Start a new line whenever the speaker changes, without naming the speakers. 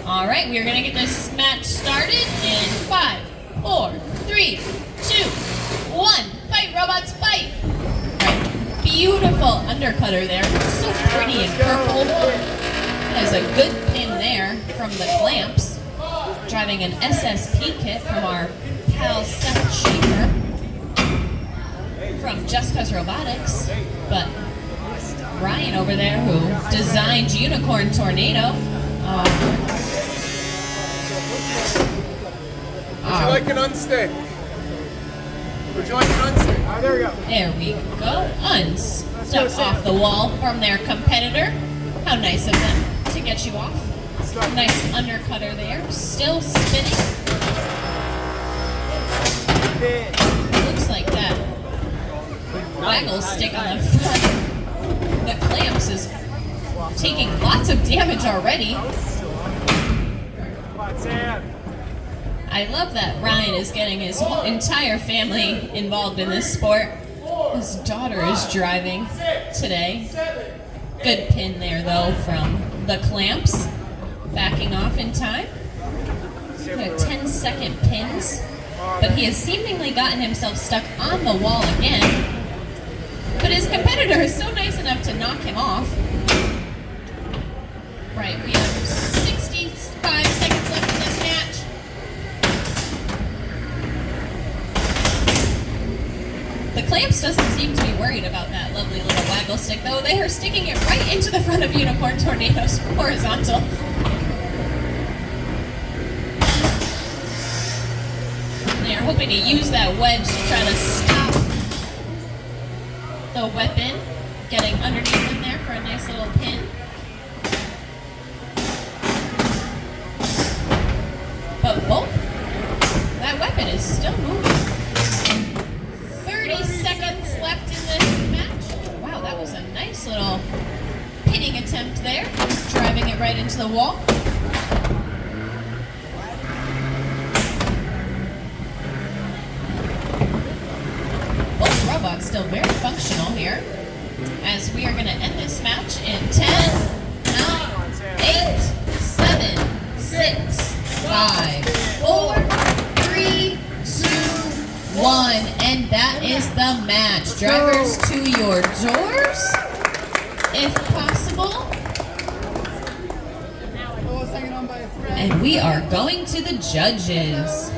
All right, we are going to get this match started in 5, 4, 3, 2, 1. Fight, robots, fight! Right. Beautiful undercutter there. So pretty and purple. There's a good pin there from the clamps. Driving an SSP kit from our pal Seth Schaefer from Just Cause Robotics. But Ryan over there, who designed Unicorn Tornado.
Would you like an unstick? Would you like an unstick? Ah, there we go.
There we go. Unstuck off the wall from their competitor. How nice of them to get you off. Nice undercutter there. Still spinning. Looks like that waggle stick on the front. The clamps is taking lots of damage already. I love that Ryan is getting his whole entire family involved in this sport. His daughter is driving today. Good pin there though from the clamps. Backing off in time. 10-second pins. But he has seemingly gotten himself stuck on the wall again. But his competitor is so nice enough to knock him off. Right, we have 65 seconds left in this match. The clamps doesn't seem to be worried about that lovely little waggle stick, though. They are sticking it right into the front of Unicorn Tornado's horizontal. They are hoping to use that wedge to try to stop the weapon getting underneath in there for a nice little pin. But that weapon is still moving. 30 seconds left in this match. Wow, that was a nice little pinning attempt there. Driving it right into the wall. Both robots still very functional here. As we are going to end this match in 10, 9, 8, 7, 6, 5, 4, 3, 2, 1, and that is the match. Drivers to your doors, if possible. And we are going to the judges.